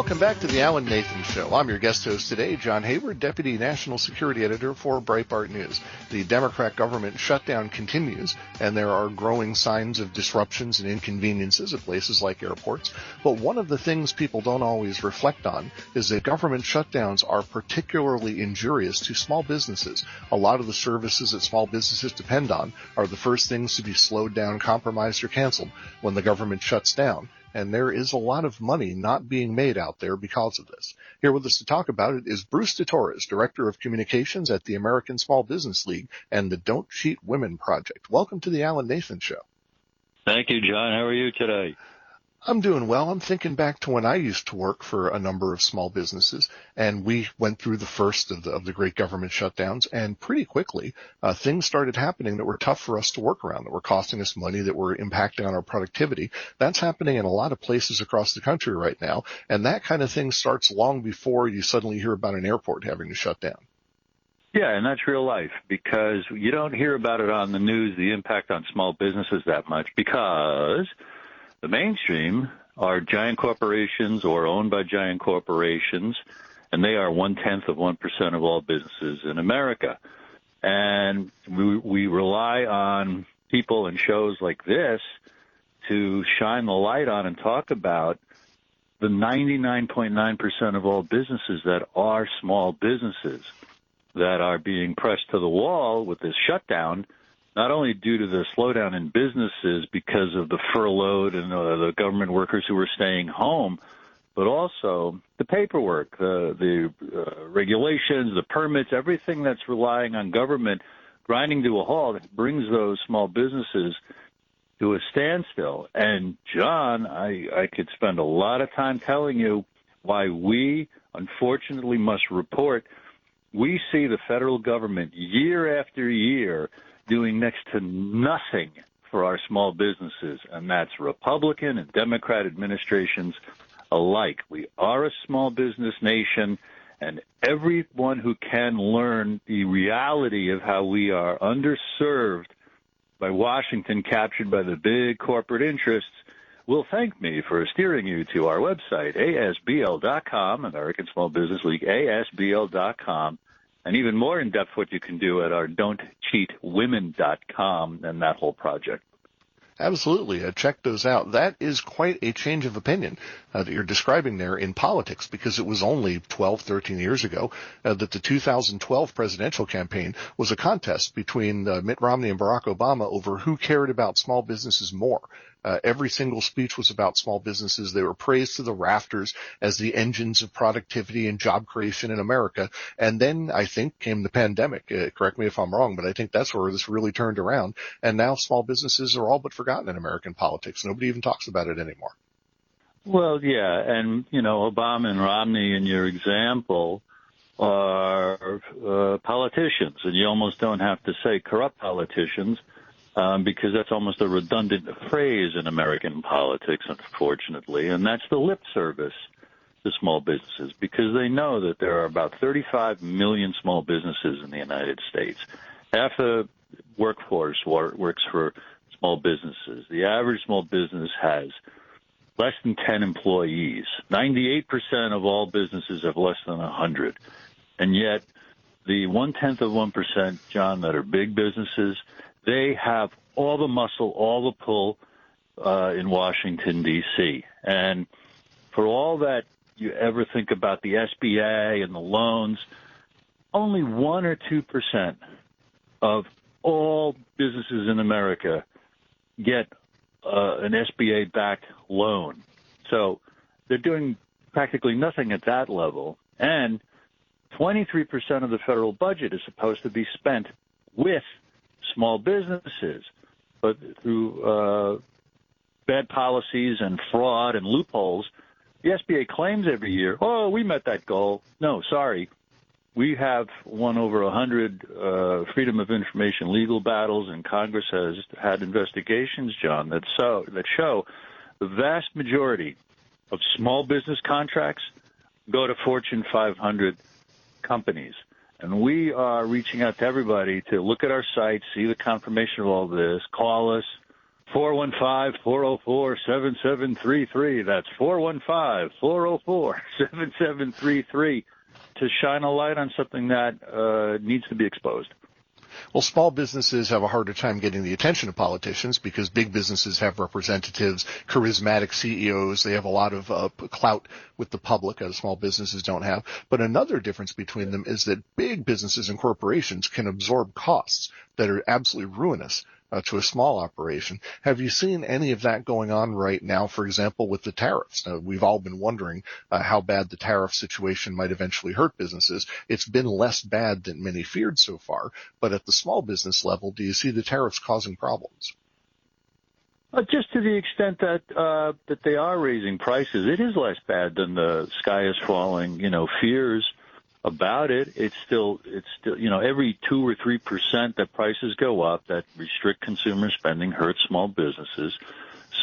Welcome back to the Alan Nathan Show. I'm your guest host today, John Hayward, Deputy National Security Editor for Breitbart News. The Democrat government shutdown continues, and there are growing signs of disruptions and inconveniences at places like airports. But one of the things people don't always reflect on is that government shutdowns are particularly injurious to small businesses. A lot of the services that small businesses depend on are the first things to be slowed down, compromised, or canceled when the government shuts down. And there is a lot of money not being made out there because of this. Here with us to talk about it is Bruce Torres, Director of Communications at the American Small Business League and the Don't Cheat Women Project. Welcome to the Alan Nathan Show. Thank you, John. How are you today? I'm doing well. I'm thinking back to when I used to work for a number of small businesses, and we went through the first of the great government shutdowns, and pretty quickly things started happening that were tough for us to work around, that were costing us money, that were impacting on our productivity. That's happening in a lot of places across the country right now, and that kind of thing starts long before you suddenly hear about an airport having to shut down. Yeah, and that's real life, because you don't hear about it on the news, the impact on small businesses that much, because the mainstream are giant corporations or owned by giant corporations, and they are 0.1% of all businesses in America. And we rely on people and shows like this to shine the light on and talk about the 99.9% of all businesses that are small businesses that are being pressed to the wall with this shutdown, not only due to the slowdown in businesses because of the furloughed and the government workers who were staying home, but also the paperwork, the regulations, the permits, everything that's relying on government grinding to a halt brings those small businesses to a standstill. And, John, I could spend a lot of time telling you why we, unfortunately, must report we see the federal government year after year doing next to nothing for our small businesses, and that's Republican and Democrat administrations alike. We are a small business nation, and everyone who can learn the reality of how we are underserved by Washington, captured by the big corporate interests, will thank me for steering you to our website, asbl.com, American Small Business League, asbl.com. And even more in-depth what you can do at our don'tcheatwomen.com and that whole project. Absolutely. Check those out. That is quite a change of opinion that you're describing there in politics, because it was only 12, 13 years ago that the 2012 presidential campaign was a contest between Mitt Romney and Barack Obama over who cared about small businesses more. Every single speech was about small businesses. They were praised to the rafters as the engines of productivity and job creation in America. And then I think came the pandemic. Correct me if I'm wrong, but I think that's where this really turned around. And now small businesses are all but forgotten in American politics. Nobody even talks about it anymore. Well, yeah. And, Obama and Romney, in your example, are politicians. And you almost don't have to say corrupt politicians. Because that's almost a redundant phrase in American politics, unfortunately, and that's the lip service to small businesses, because they know that there are about 35 million small businesses in the United States. Half the workforce works for small businesses. The average small business has less than 10 employees. 98% of all businesses have less than 100. And yet the 0.1%, John, that are big businesses, they have all the muscle, all the pull in Washington, D.C. And for all that you ever think about the SBA and the loans, only 1 or 2% of all businesses in America get an SBA-backed loan. So they're doing practically nothing at that level. And 23% of the federal budget is supposed to be spent with small businesses, but through bad policies and fraud and loopholes, the SBA claims every year, oh, we met that goal. No, sorry. We have won over 100 freedom of information legal battles, and Congress has had investigations, John, that show the vast majority of small business contracts go to Fortune 500 companies. And we are reaching out to everybody to look at our site, see the confirmation of all this, call us, 415-404-7733. That's 415-404-7733 to shine a light on something that needs to be exposed. Well, small businesses have a harder time getting the attention of politicians because big businesses have representatives, charismatic CEOs. They have a lot of clout with the public, as small businesses don't have. But another difference between them is that big businesses and corporations can absorb costs that are absolutely ruinous to a small operation. Have you seen any of that going on right now, for example, with the tariffs? We've all been wondering how bad the tariff situation might eventually hurt businesses. It's been less bad than many feared so far, but at the small business level, do you see the tariffs causing problems? Just to the extent that they are raising prices, it is less bad than the sky is falling, fears about it. It's still, every 2 or 3% that prices go up, that restrict consumer spending, hurts small businesses.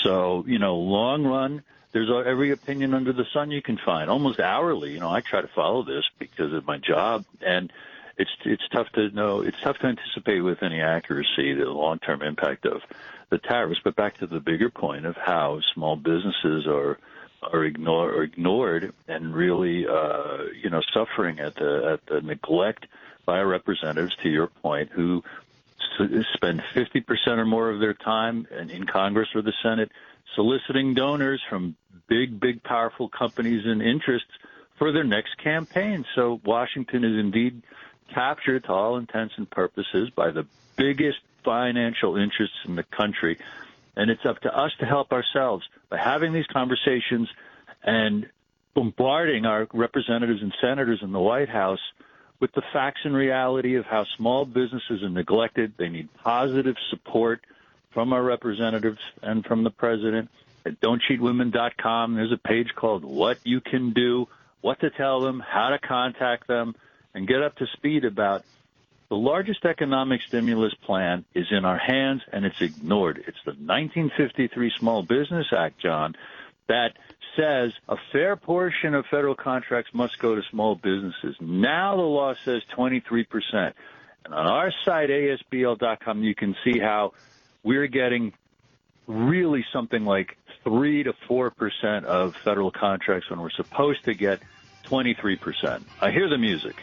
So, long run, there's every opinion under the sun you can find, almost hourly. I try to follow this because of my job, and it's tough to know. It's tough to anticipate with any accuracy the long-term impact of the tariffs. But back to the bigger point of how small businesses are ignored and really, suffering at the neglect by our representatives, to your point, who spend 50% or more of their time in Congress or the Senate soliciting donors from big, powerful companies and interests for their next campaign. So Washington is indeed captured to all intents and purposes by the biggest financial interests in the country. And it's up to us to help ourselves by having these conversations and bombarding our representatives and senators in the White House with the facts and reality of how small businesses are neglected. They need positive support from our representatives and from the president. At don'tcheatwomen.com, there's a page called What You Can Do, what to tell them, how to contact them, and get up to speed about the largest economic stimulus plan is in our hands, and it's ignored. It's the 1953 Small Business Act, John, that says a fair portion of federal contracts must go to small businesses. Now the law says 23%. And on our site, ASBL.com, you can see how we're getting really something like 3 to 4% of federal contracts when we're supposed to get 23%. I hear the music.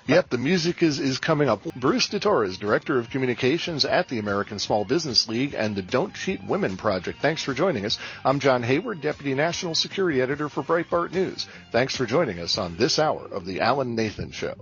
Yep, the music is coming up. Bruce Torres, Director of Communications at the American Small Business League and the Don't Cheat Women Project. Thanks for joining us. I'm John Hayward, Deputy National Security Editor for Breitbart News. Thanks for joining us on this hour of The Alan Nathan Show.